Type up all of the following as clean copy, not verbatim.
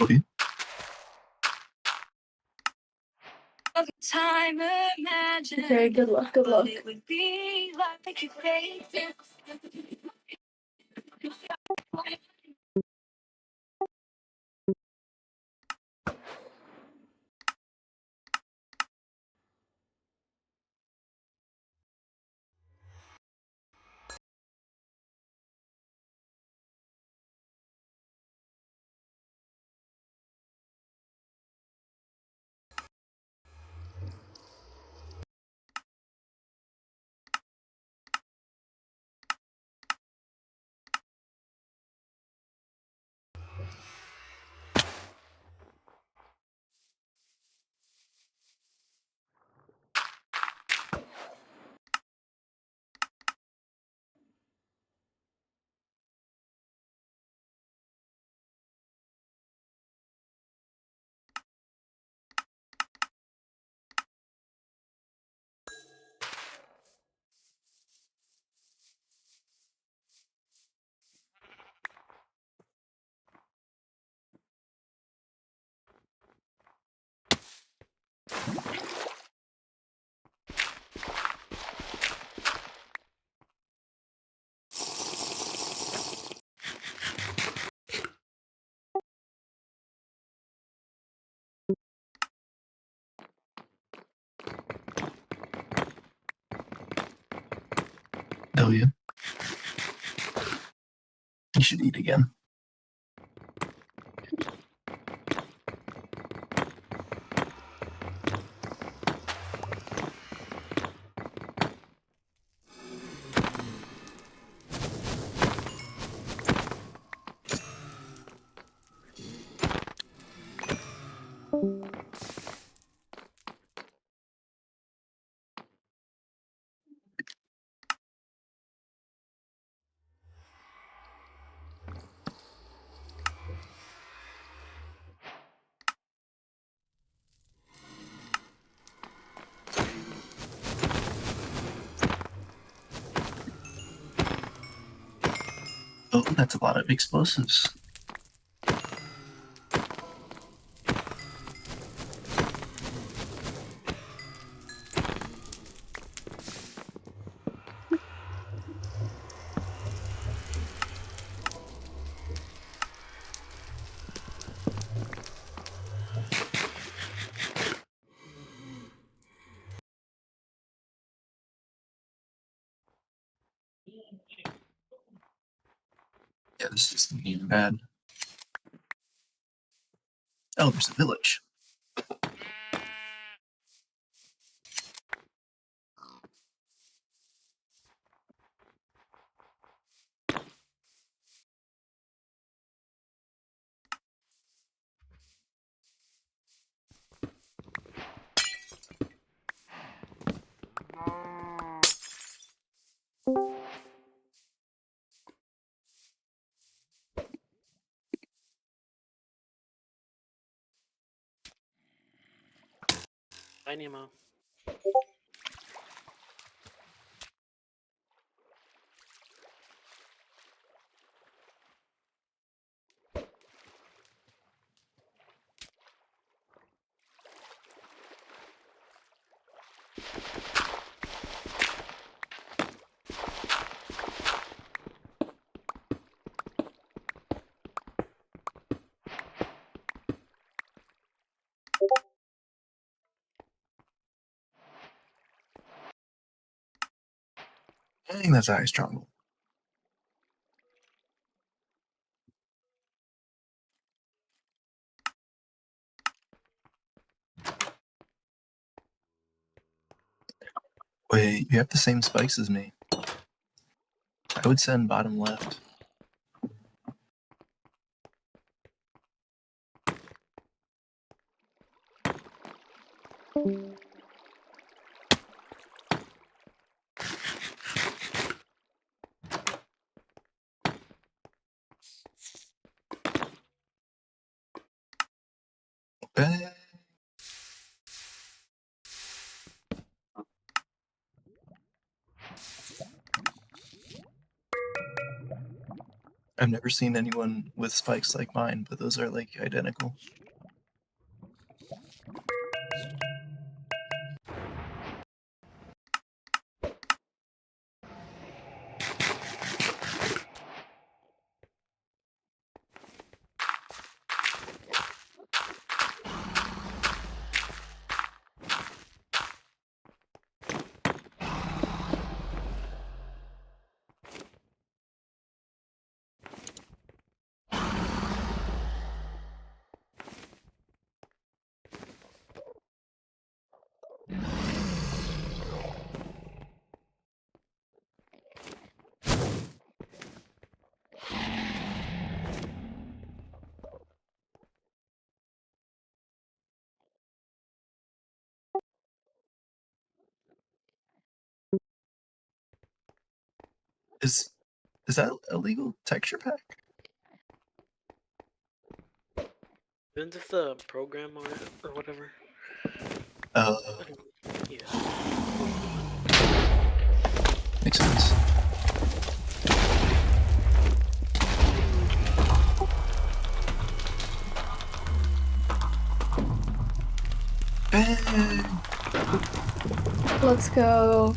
Okay. Okay, good luck, good luck. W. You should eat again. Oh, that's a lot of explosives. Yeah, this isn't even bad. Oh, there's a village. Bye, Nemo. I think that's ice triangle. Wait, you have the same spikes as me. I would send bottom left. Eh, I've never seen anyone with spikes like mine, but those are like identical. Is that a legal texture pack? Isn't this the program or whatever? Uh, Yeah. makes sense. Bang! Let's go.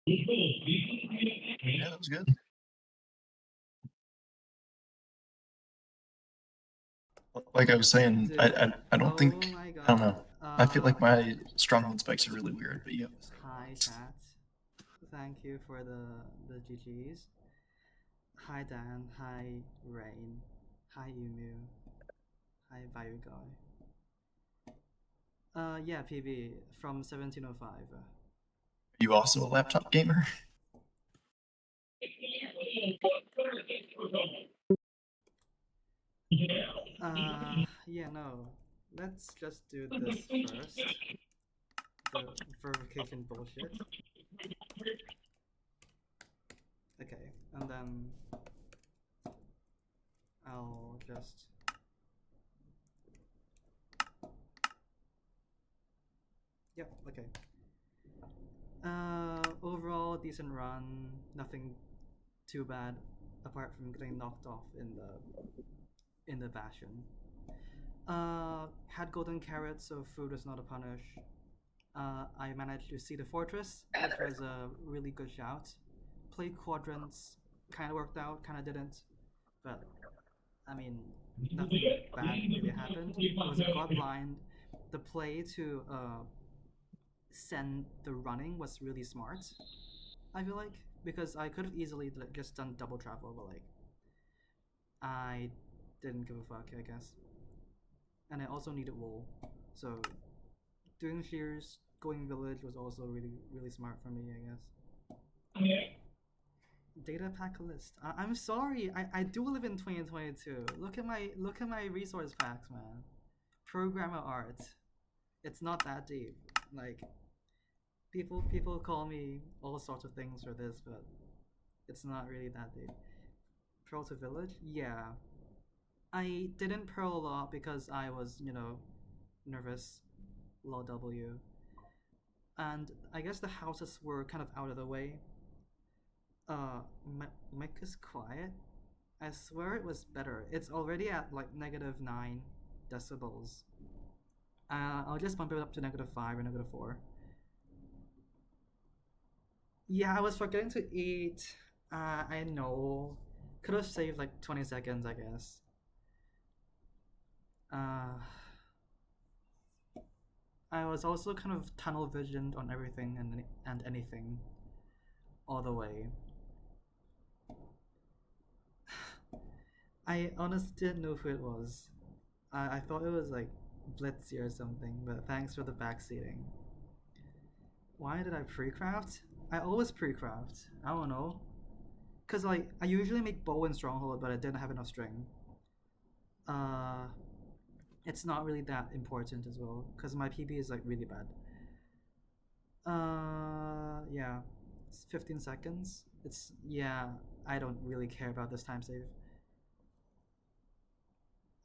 Yeah, that was good. Like I was saying, Dude, I don't think, oh my god. I don't know. I feel like my stronghold spikes are really weird, but you have the same. Hi chat. Thank you for the GGs. Hi Dan, hi Rain, hi Emu, hi Bayugai. Yeah, PB from 1705. Are you also a laptop gamer? Yeah, no. Let's just do this first. The verification bullshit. Okay, and then I'll just... Yep, okay. Overall, decent run. Nothing too bad, apart from getting knocked off in the bastion. Had golden carrots, so food is not a punish. I managed to see the fortress, which was a really good shout. Played quadrants, kind of worked out, kind of didn't, but I mean, nothing bad really happened. It was a god blind. The play to send the running was really smart, I feel like, because I could have easily just done double travel, but like I didn't give a fuck, I guess. And I also needed wool, so doing shears, going village was also really smart for me, I guess. Data pack list. I'm sorry, I do live in 2022. Look at my resource packs, man. Programmer art. It's not that deep. Like people call me all sorts of things for this, but it's not really that deep. Pearl to village? Yeah. I didn't pearl a lot because I was, nervous. Law W. And I guess the houses were kind of out of the way. Mic is quiet. I swear it was better. It's already at like -9 decibels. I'll just bump it up to -5 or -4. Yeah, I was forgetting to eat. I know. Could have saved like 20 seconds, I guess. I was also kind of tunnel visioned on everything and anything all the way. I honestly didn't know who it was. I thought it was like Blitzy or something, but thanks for the backseating. Why did I pre-craft? I always pre-craft. I don't know. Cause like I usually make bow and stronghold, but I didn't have enough string. It's not really that important as well, cause my PB is like really bad. Yeah, it's 15 seconds. It's yeah. I don't really care about this time save.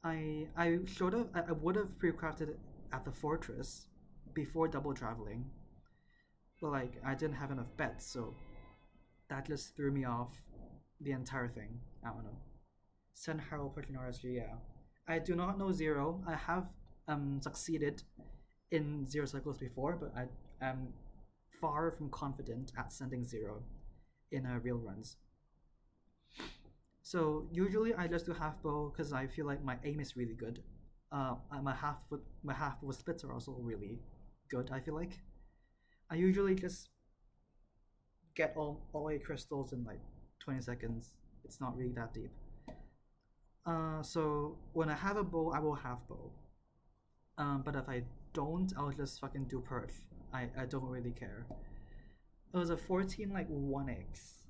I should have I would have pre-crafted it at the fortress before double traveling, but like I didn't have enough bets, so that just threw me off the entire thing. I don't know. Send Harold pushing RSG, yeah. I do not know Zero. I have succeeded in Zero cycles before, but I am far from confident at sending Zero in real runs. So usually I just do half bow because I feel like my aim is really good. My half bow splits are also really good. I feel like I usually just get all 8 crystals in like 20 seconds. It's not really that deep. So when I have a bow, I will half bow. But if I don't, I'll just fucking do purge. I don't really care. It was a 14 like 1x,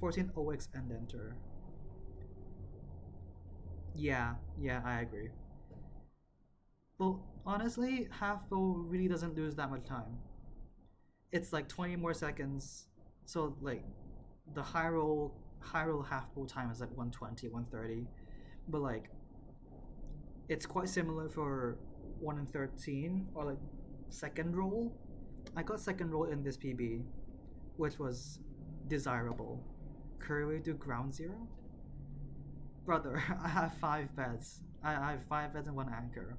14 OX and enter. Yeah, I agree. Well, honestly, half bow really doesn't lose that much time. It's like 20 more seconds. So like the high roll half bow time is like 120, 130. But like it's quite similar for 1 and 13 or like second roll. I got second roll in this PB, which was desirable. Curry do ground zero? Brother, I have 5 beds. I have 5 beds and 1 anchor.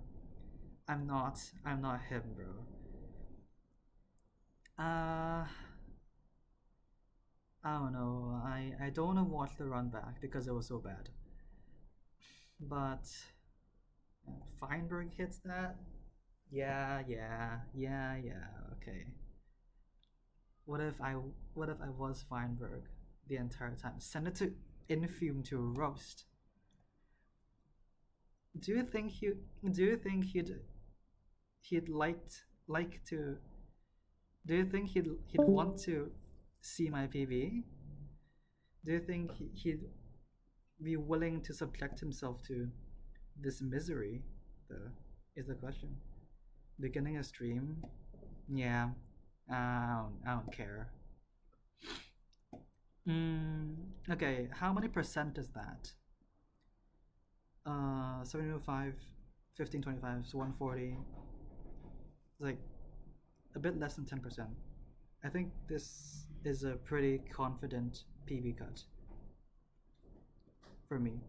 I'm not him, bro. I don't know. I don't want to watch the run back because it was so bad. But Feinberg hits that. Yeah. Okay. What if I was Feinberg the entire time? Send it to Infume to roast. Do you think he'd like to? Do you think he'd want to see my PV? Do you think he'd be willing to subject himself to this misery? Is the question. Beginning a stream, yeah. I don't care. Okay, how many percent is that? 705, 1525, so 140. It's like a bit less than 10%. I think this is a pretty confident PB cut for me.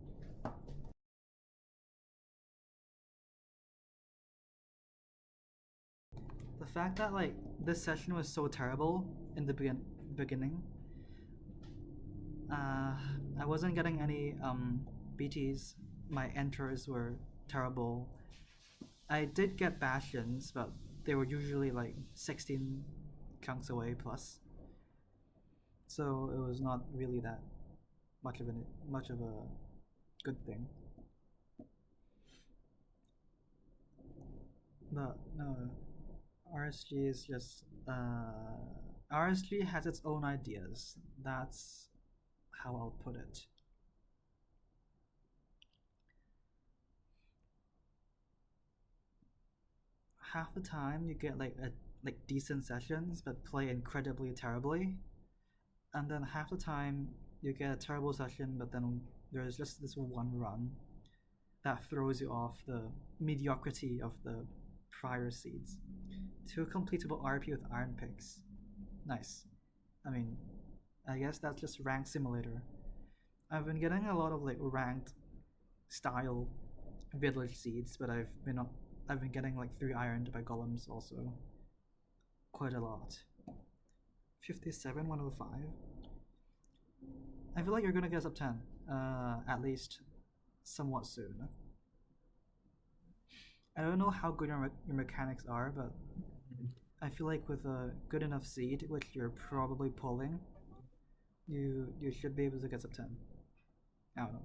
The fact that like this session was so terrible in the beginning, I wasn't getting any BTs. My enters were terrible. I did get bastions, but they were usually like 16 chunks away plus. So it was not really that much of a good thing. But no, RSG is just RSG has its own ideas. That's how I'll put it. Half the time you get like decent sessions but play incredibly terribly, and then half the time you get a terrible session but then there's just this one run that throws you off the mediocrity of the prior seeds. 2 completable RP with iron picks. Nice. I mean, I guess that's just rank simulator. I've been getting a lot of like ranked style village seeds, but I've been getting like 3 ironed by golems also. Quite a lot. 57, 105. I feel like you're gonna get up 10, at least somewhat soon. I don't know how good your mechanics are, but I feel like with a good enough seed, which you're probably pulling, you should be able to get up 10. I don't know.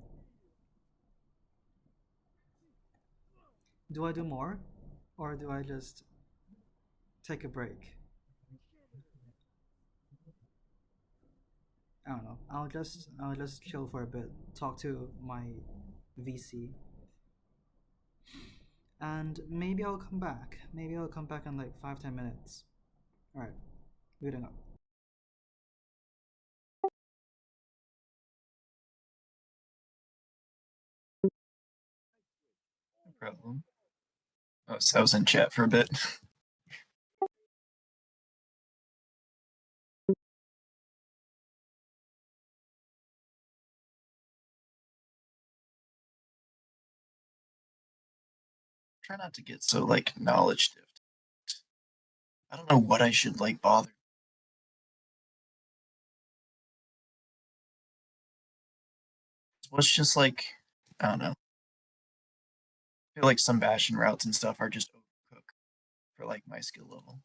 Do I do more, or do I just take a break? I don't know. I'll just chill for a bit, talk to my VC, and maybe I'll come back. Maybe I'll come back in like 5-10 minutes. All right, booting up. No problem. Oh, so I was in chat for a bit. Try not to get so like knowledge dipped. I don't know what I should like bother. What's just like, I don't know. I feel like some Bastion routes and stuff are just overcooked for like my skill level.